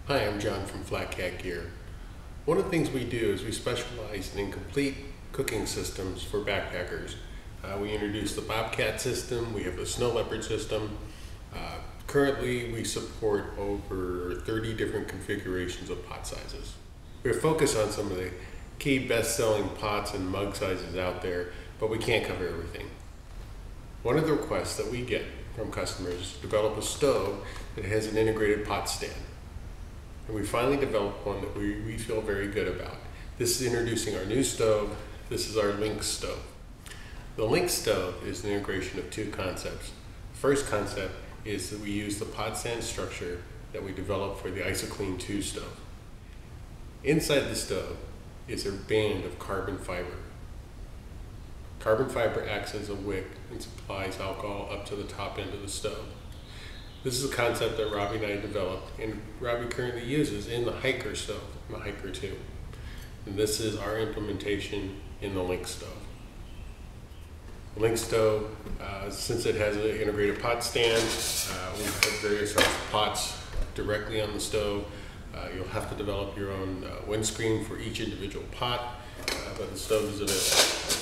Hi, I'm John from FlatCatGear. One of the things we do is we specialize in complete cooking systems for backpackers. We introduced the Bobcat system, we have the snow leopard system. Currently we support over 30 different configurations of pot sizes. We're focused on some of the key best-selling pots and mug sizes out there, but we can't cover everything. One of the requests that we get from customers is to develop a stove that has an integrated pot stand. And we finally developed one that we feel very good about. This is introducing our new stove. This is our Lynx stove. The Lynx stove is an integration of two concepts. The first concept is that we use the pot stand structure that we developed for the IsoClean 2 stove. Inside the stove is a band of carbon fiber. Carbon fiber acts as a wick and supplies alcohol up to the top end of the stove. This is a concept that Robbie and I developed, and Robbie currently uses in the Hiker stove, the Hiker 2. And this is our implementation in the Lynx stove. The Lynx stove, since it has an integrated pot stand, we put various pots directly on the stove. You'll have to develop your own windscreen for each individual pot, but the stove is available.